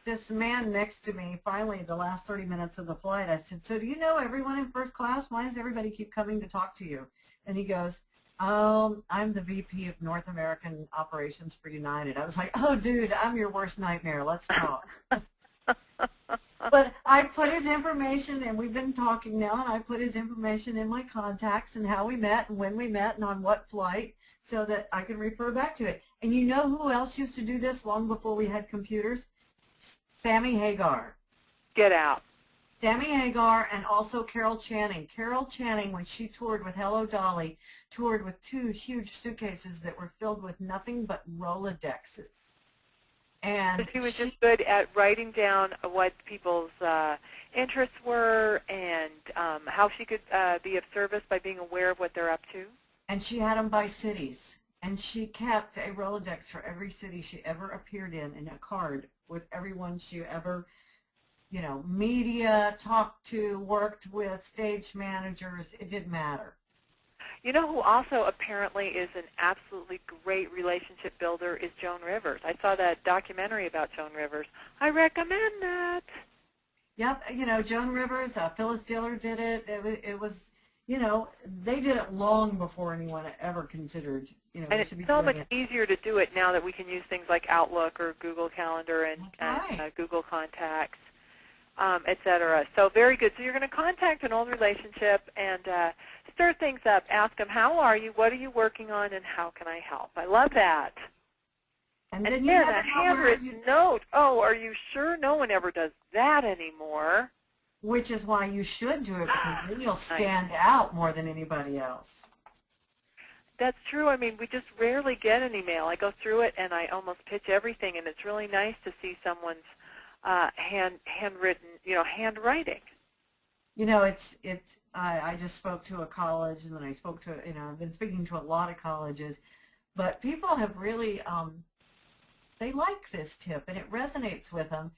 this man next to me, finally, the last 30 minutes of the flight, I said, so do you know everyone in first class? Why does everybody keep coming to talk to you? And he goes, I'm the VP of North American Operations for United. I was like, oh, dude, I'm your worst nightmare. Let's talk. But I put his information, and we've been talking now, and I put his information in my contacts and how we met and when we met and on what flight so that I can refer back to it. And you know who else used to do this long before we had computers? Sammy Hagar. Get out. Sammy Hagar and also Carol Channing. Carol Channing, when she toured with Hello Dolly, toured with 2 huge suitcases that were filled with nothing but Rolodexes. And so she was just good at writing down what people's interests were and how she could be of service by being aware of what they're up to. And she had them by cities. And she kept a Rolodex for every city she ever appeared in a card with everyone she ever, you know, media, talked to, worked with, stage managers. It didn't matter. You know who also apparently is an absolutely great relationship builder is Joan Rivers. I saw that documentary about Joan Rivers. I recommend that. Yep, you know, Joan Rivers, Phyllis Diller did it. It was, you know, they did it long before anyone ever considered, you know, and it's so much easier to do it now that we can use things like Outlook or Google Calendar and Google Contacts, et cetera. So very good. So you're going to contact an old relationship and stir things up. Ask them, how are you? What are you working on? And how can I help? I love that. And then a handwritten note. Oh, are you sure? No one ever does that anymore. Which is why you should do it, because then you'll stand out more than anybody else. That's true. I mean, we just rarely get an email. I go through it and I almost pitch everything, and it's really nice to see someone's handwritten, you know, handwriting. You know, I just spoke to a college, and then I spoke to, you know, I've been speaking to a lot of colleges, but people have really, they like this tip, and it resonates with them.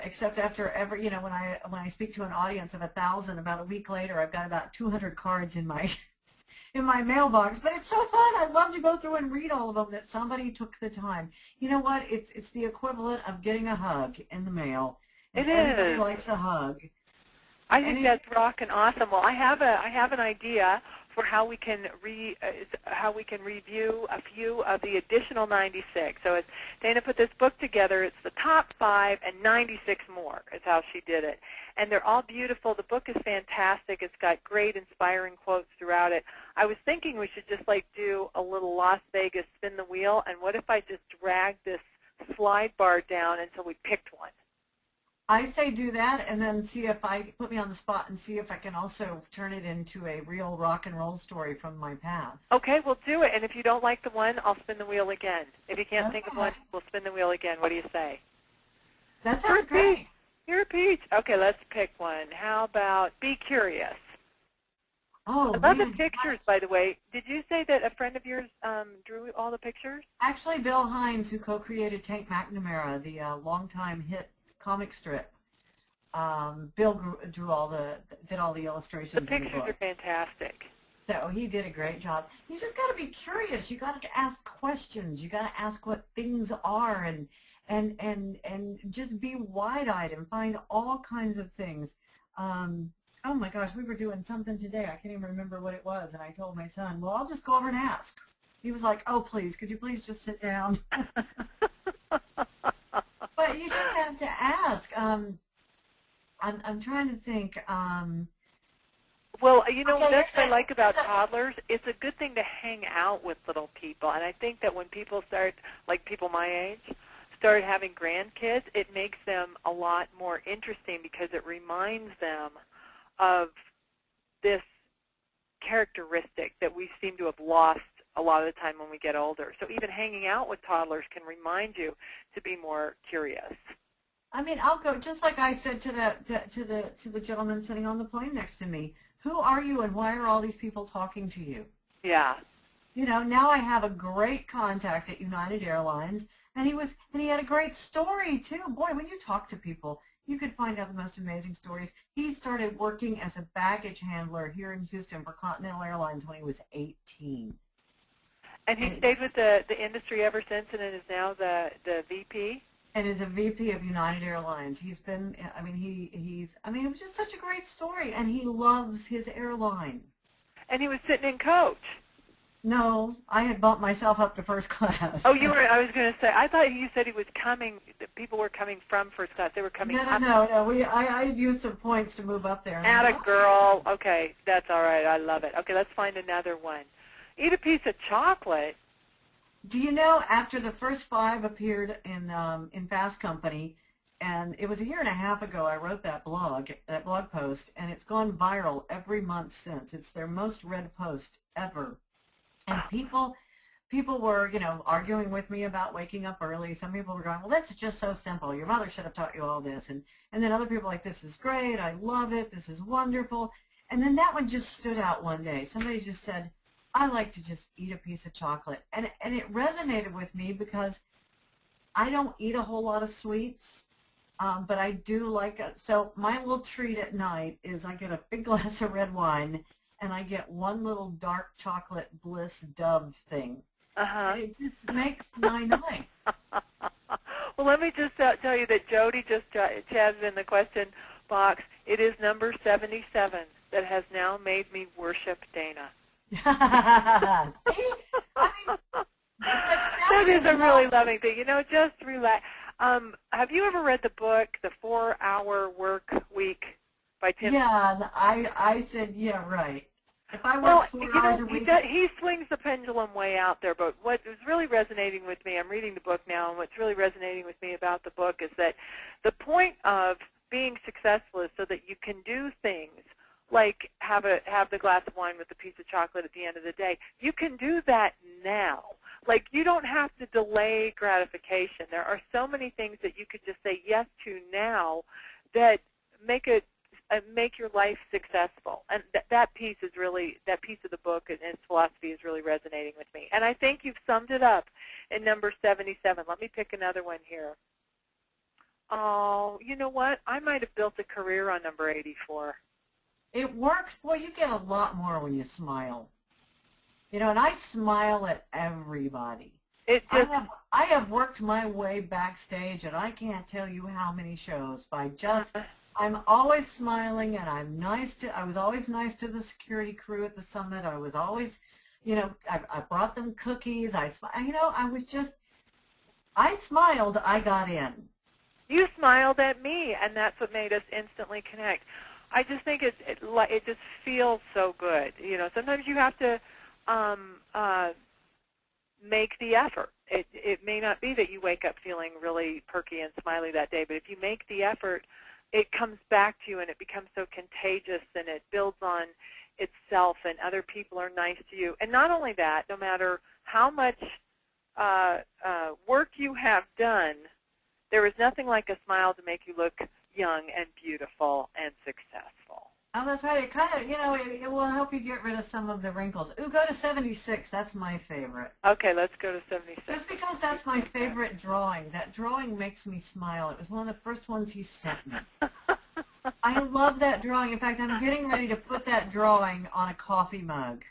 Except after every, you know, when I speak to an audience of 1,000, about a week later, I've got about 200 cards in my mailbox. But it's so fun. I love to go through and read all of them that somebody took the time. You know what? It's the equivalent of getting a hug in the mail. And everybody likes a hug. I think that's rockin' awesome. Well, I have an idea for how we can review a few of the additional 96. So Dana put this book together. It's the top 5 and 96 more is how she did it. And they're all beautiful. The book is fantastic. It's got great inspiring quotes throughout it. I was thinking we should just like do a little Las Vegas spin the wheel. And what if I just dragged this slide bar down until we picked one? I say do that, and then see if put me on the spot and see if I can also turn it into a real rock and roll story from my past. Okay, we'll do it. And if you don't like the one, I'll spin the wheel again. If you can't think of one, we'll spin the wheel again. What do you say? That sounds great. You're a peach. Okay, let's pick one. How about Be Curious? Oh, I love the pictures, by the way. Did you say that a friend of yours drew all the pictures? Actually, Bill Hines, who co-created Tank McNamara, the longtime hit comic strip. Bill did all the illustrations. The pictures are fantastic. So he did a great job. You just got to be curious. You got to ask questions. You got to ask what things are, and just be wide-eyed and find all kinds of things. Oh my gosh, we were doing something today. I can't even remember what it was, and I told my son, well, I'll just go over and ask. He was like, oh, please, could you please just sit down? But you just have to ask. I'm trying to think. Well, you know, that's what I like about toddlers. It's a good thing to hang out with little people. And I think that when people start, like people my age, start having grandkids, it makes them a lot more interesting because it reminds them of this characteristic that we seem to have lost a lot of the time when we get older. So even hanging out with toddlers can remind you to be more curious. I mean, I'll go just like I said to the gentleman sitting on the plane next to me. Who are you, and why are all these people talking to you? Yeah. You know, now I have a great contact at United Airlines, and he had a great story too. Boy, when you talk to people, you could find out the most amazing stories. He started working as a baggage handler here in Houston for Continental Airlines when he was 18. And he stayed with the industry ever since, and is now the VP. And is a VP of United Airlines. He's been, I mean, it was just such a great story, and he loves his airline. And he was sitting in coach. No, I had bumped myself up to first class. Oh, you were. I was going to say. I thought you said he was coming. People were coming from first class. They were coming. No. I used some points to move up there. Atta girl. Okay, that's all right. I love it. Okay, let's find another one. Eat a piece of chocolate. Do you know, after the first 5 appeared in Fast Company, and it was a year and a half ago I wrote that blog post, and it's gone viral every month since. It's their most read post ever. And people were, arguing with me about waking up early. Some people were going, well, that's just so simple. Your mother should have taught you all this. And then other people were like, this is great. I love it. This is wonderful. And then that one just stood out one day. Somebody just said, I like to just eat a piece of chocolate. And it resonated with me because I don't eat a whole lot of sweets, but I do like it. So my little treat at night is I get a big glass of red wine, and I get one little dark chocolate Bliss Dove thing. And it just makes my night. Well, let me just tell you that Jody just chatted in the question box. It is number 77 that has now made me worship Dana. See? I mean, that is a really loving thing. Just relax. Have you ever read the book, The 4-Hour Work Week by Tim? Yeah, I said, yeah, right. If I work 4 hours a week. He swings the pendulum way out there, but what is really resonating with me, I'm reading the book now, and what's really resonating with me about the book is that the point of being successful is so that you can do things like have the glass of wine with a piece of chocolate at the end of the day. You can do that now. Like, you don't have to delay gratification. There are so many things that you could just say yes to now that make your life successful. And that piece of the book and its philosophy is really resonating with me. And I think you've summed it up in number 77. Let me pick another one here. Oh, you know what? I might have built a career on number 84. It works. Boy, you get a lot more when you smile. And I smile at everybody. I have worked my way backstage, and I can't tell you how many shows by just, I'm always smiling, and I was always nice to the security crew at the summit. I was always, I brought them cookies. I smiled, I got in. You smiled at me, and that's what made us instantly connect. I just think it just feels so good. Sometimes you have to make the effort. It may not be that you wake up feeling really perky and smiley that day, but if you make the effort, it comes back to you, and it becomes so contagious, and it builds on itself, and other people are nice to you. And not only that, no matter how much work you have done, there is nothing like a smile to make you look young and beautiful and successful. Oh, that's right. It kind of, it will help you get rid of some of the wrinkles. Ooh, go to 76. That's my favorite. Okay, let's go to 76. Just because that's my favorite drawing. That drawing makes me smile. It was one of the first ones he sent me. I love that drawing. In fact, I'm getting ready to put that drawing on a coffee mug.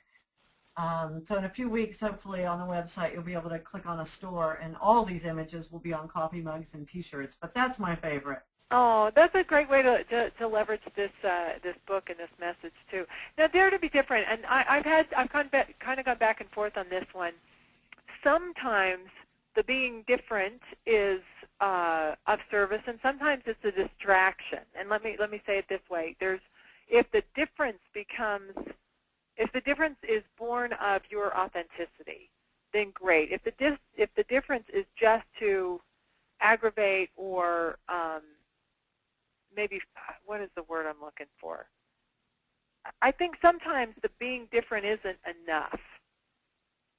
So in a few weeks, hopefully, on the website, you'll be able to click on a store, and all these images will be on coffee mugs and T-shirts. But that's my favorite. Oh, that's a great way to leverage this book and this message too. Now, Dare to be Different, and I've kind of gone back and forth on this one. Sometimes the being different is of service, and sometimes it's a distraction. And let me say it this way: if the difference is born of your authenticity, then great. If the difference is just to aggravate or maybe, what is the word I'm looking for? I think sometimes the being different isn't enough.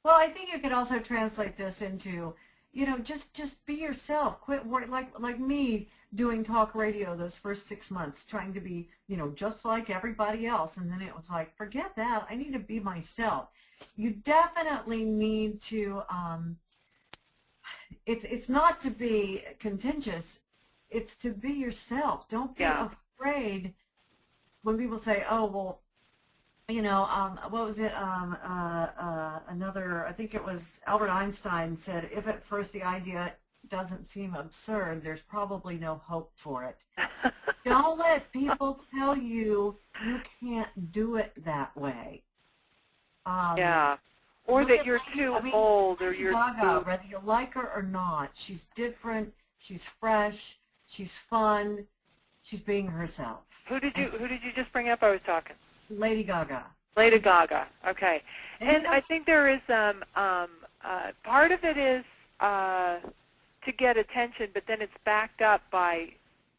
Well, I think you could also translate this into, just be yourself. Quit work like me doing talk radio those first 6 months, trying to be, just like everybody else. And then it was like, forget that. I need to be myself. You definitely need to, it's not to be contentious. It's to be yourself. Don't be afraid when people say, oh, well, you know, what was it? Another, I think it was Albert Einstein said, if at first the idea doesn't seem absurd, there's probably no hope for it. Don't let people tell you you can't do it that way. Yeah. Or Look that at you're Lady, too I mean, old or Lady you're Gaga, too... whether you like her or not, she's different, she's fresh, she's fun, she's being herself. And Who did you just bring up? I was talking. Lady Gaga, Lady she's, Gaga. Okay. and you And know, I think there is part of it is to get attention, but then it's backed up by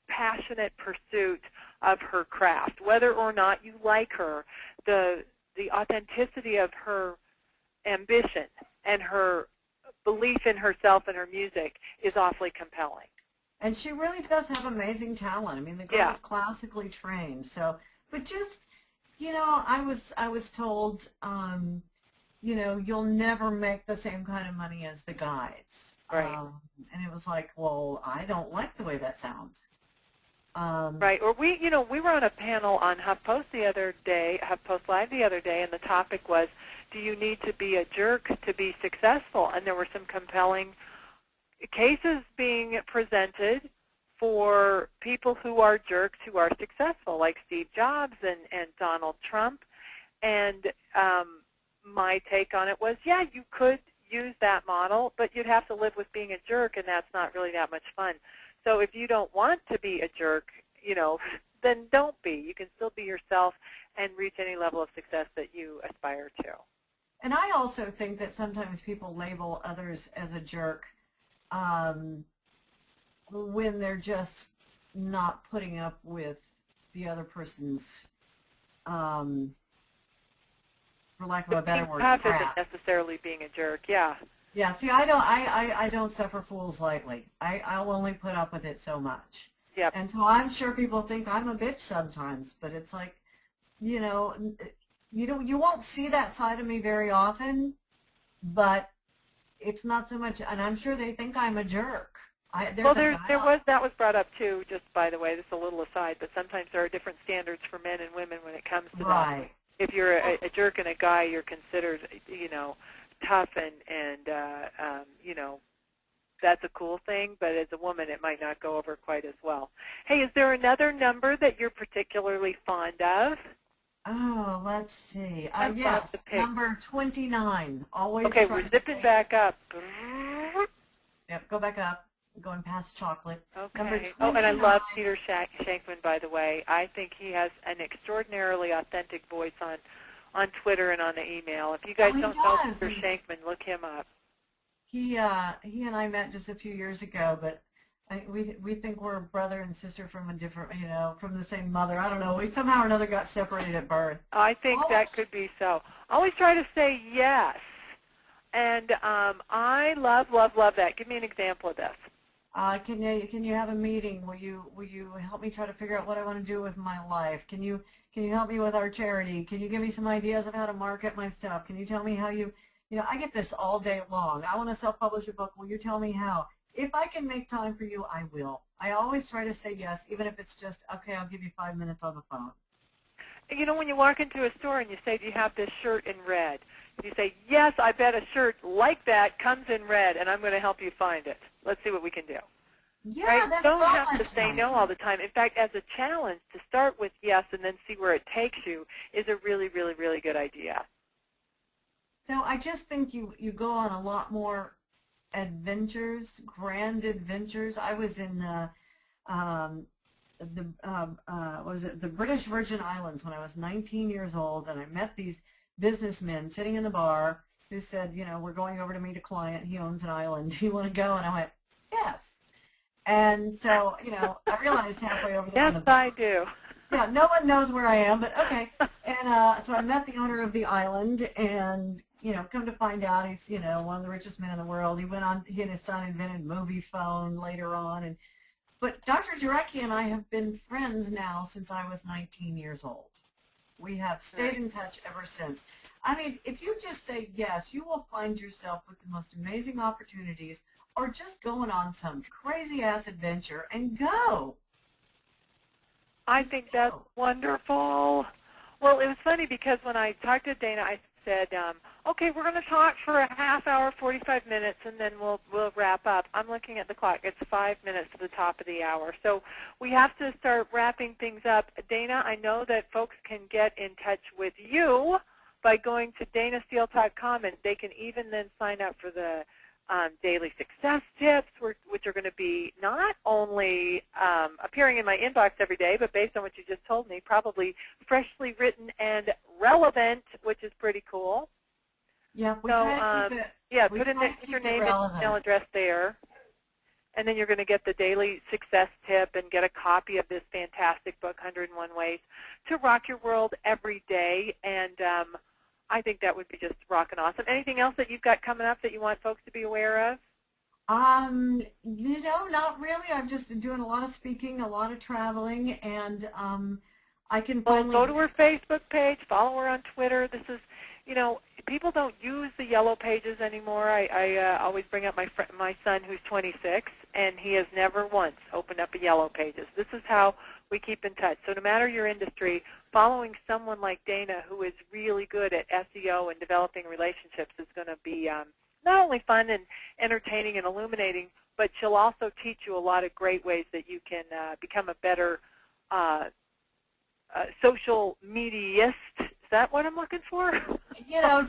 passionate pursuit of her craft. Whether or not you like her, the authenticity of her ambition and her belief in herself and her music is awfully compelling. and she really does have amazing talent. I mean, the girl Yeah. is classically trained. So, but just, you know, I was told, you know, you'll never make the same kind of money as the guys. Right. And it was like, well, I don't like the way that sounds. Right. Or we were on a panel on HuffPost the other day, HuffPost Live the other day, and the topic was, do you need to be a jerk to be successful? And there were some compelling cases being presented for people who are jerks who are successful, like Steve Jobs and Donald Trump. And my take on it was, yeah, you could use that model, but you'd have to live with being a jerk, and that's not really that much fun. So if you don't want to be a jerk, you know, then don't be. You can still be yourself and reach any level of success that you aspire to. And I also think that sometimes people label others as a jerk when they're just not putting up with the other person's, for lack of a better Being word, tough isn't crap. necessarily being a jerk, yeah. Yeah, see, I don't suffer fools lightly. I'll only put up with it so much. Yep. And so I'm sure people think I'm a bitch sometimes, but it's like, you know, you won't see that side of me very often, but it's not so much, and I'm sure they think I'm a jerk. Well, There's a guy that was brought up too, just by the way, this is a little aside, but sometimes there are different standards for men and women when it comes to that. right. If you're a jerk and a guy, you're considered, you know, tough and you know, that's a cool thing, but as a woman it might not go over quite as well. Hey, is there another number that you're particularly fond of? Oh, let's see. I'd love to Yes, pick. number 29. Always Okay, try we're to zipping stay. back up. Yep, go back up. Going past chocolate. Number Okay. Oh, and I 29. love Peter Shankman, by the way. I think he has an extraordinarily authentic voice on Twitter and on the email. If you guys Oh, he don't know does. Peter Shankman, look him up. He and I met just a few years ago, but we think we're brother and sister from a different, you know, from the same mother. I don't know. We somehow or another got separated at birth. I think that could be so. Always try to say yes. And I love, love, love that. Give me an example of this. Can you have a meeting? Will you help me try to figure out what I want to do with my life? Can you help me with our charity? Can you give me some ideas of how to market my stuff? Can you tell me how you know, I get this all day long. I want to self-publish a book. Will you tell me how? If I can make time for you, I will. I always try to say yes, even if it's just, okay, I'll give you 5 minutes on the phone. You know, when you walk into a store and you say, do you have this shirt in red? And you say, yes, I bet a shirt like that comes in red, and I'm going to help you find it. Let's see what we can do. Yeah, Right? that's Don't so have to much say no nicer. all the time. In fact, as a challenge, to start with yes and then see where it takes you is a really, really, really good idea. So I just think you go on a lot more adventures, grand adventures. I was in what was it, the British Virgin Islands when I was 19 years old, and I met these businessmen sitting in the bar who said, you know, we're going over to meet a client. He owns an island. Do you want to go? And I went, yes. And so, you know, I realized halfway over there on Yes, the I boat, do. yeah, no one knows where I am, but okay. And so I met the owner of the island, and, you know, come to find out he's, you know, one of the richest men in the world. He and his son invented movie phone later on. But Dr. Jarecki and I have been friends now since I was 19 years old. We have stayed in touch ever since. I mean, if you just say yes, you will find yourself with the most amazing opportunities, or just going on some crazy-ass adventure and go. I Just think that's go. wonderful. Well, it was funny because when I talked to Dana, I said, okay, we're going to talk for a half hour, 45 minutes, and then we'll wrap up. I'm looking at the clock. It's 5 minutes to the top of the hour. So we have to start wrapping things up. Dana, I know that folks can get in touch with you by going to danasteele.com, and they can even then sign up for the daily success tips, which are going to be not only appearing in my inbox every day, but based on what you just told me, probably freshly written and relevant, which is pretty cool. Yeah, we So, try to keep it, yeah, put in your name and email address there, and then you're going to get the daily success tip and get a copy of this fantastic book, 101 Ways to Rock Your World Every Day. And I think that would be just rockin' awesome. Anything else that you've got coming up that you want folks to be aware of? You know, not really. I'm just doing a lot of speaking, a lot of traveling, and I can finally... Well, go to her Facebook page, follow her on Twitter. This is, you know, people don't use the yellow pages anymore. I always bring up my son who's 26, and he has never once opened up a yellow pages. This is how we keep in touch. So no matter your industry, following someone like Dana who is really good at SEO and developing relationships is going to be not only fun and entertaining and illuminating, but she'll also teach you a lot of great ways that you can become a better social mediaist. Is that what I'm looking for? You know,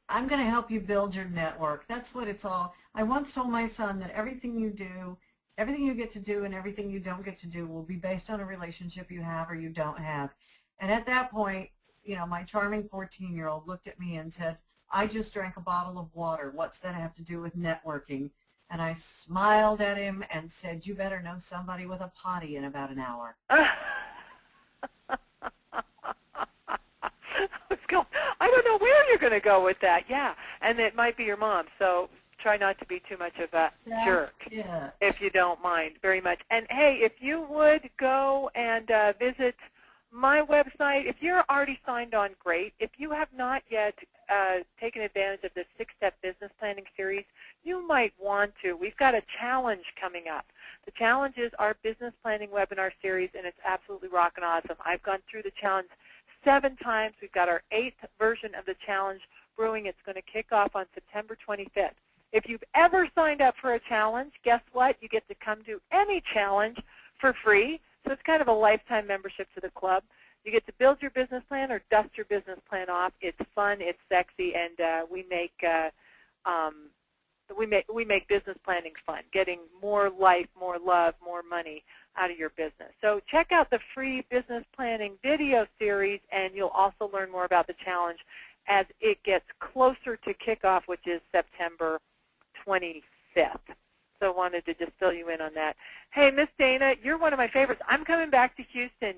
I'm going to help you build your network. That's what it's all. I once told my son that everything you do, everything you get to do and everything you don't get to do will be based on a relationship you have or you don't have. And at that point, you know, my charming 14-year-old looked at me and said, I just drank a bottle of water. What's that have to do with networking? And I smiled at him and said, you better know somebody with a potty in about an hour. I don't know where you're going to go with that. Yeah, and it might be your mom, so try not to be too much of a jerk, if you don't mind very much. And, hey, if you would go and visit my website, if you're already signed on, great. If you have not yet taken advantage of the 6-Step Business Planning Series, you might want to. We've got a challenge coming up. The challenge is our Business Planning Webinar Series, and it's absolutely rockin' awesome. I've gone through the challenge 7 times. We've got our 8th version of the challenge brewing. It's going to kick off on September 25th. If you've ever signed up for a challenge, guess what? You get to come to any challenge for free. So it's kind of a lifetime membership to the club. You get to build your business plan or dust your business plan off. It's fun, it's sexy, and we make business planning fun, getting more life, more love, more money out of your business. So check out the free business planning video series, and you'll also learn more about the challenge as it gets closer to kickoff, which is September 25th. So wanted to just fill you in on that. Hey, Miss Dana, you're one of my favorites. I'm coming back to Houston.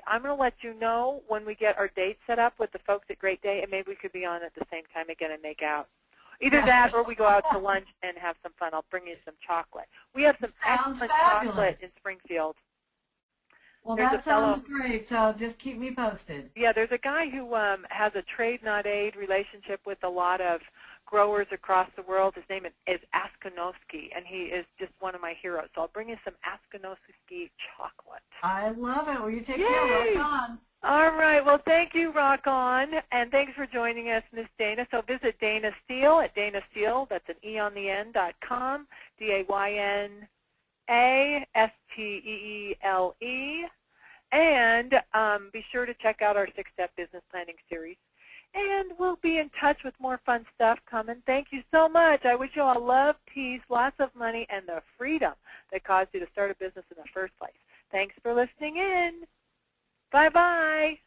I'm going to let you know when we get our date set up with the folks at Great Day, and maybe we could be on at the same time again and make out. Either that or we go out to lunch and have some fun. I'll bring you some chocolate. We have some excellent chocolate in Springfield. Well, that sounds great, so just keep me posted. Yeah, there's a guy who has a trade, not aid relationship with a lot of growers across the world. His name is Askonowski, and he is just one of my heroes. So I'll bring you some Askonowski chocolate. I love it. Well, you take care. Rock on. All right. Well, thank you, Rock On, and thanks for joining us, Miss Dana. So visit Dana Steele at Dana Steele, that's an E on the end, .com, DAYNASTEELE, and be sure to check out our 6-Step Business Planning Series. And we'll be in touch with more fun stuff coming. Thank you so much. I wish you all love, peace, lots of money, and the freedom that caused you to start a business in the first place. Thanks for listening in. Bye-bye.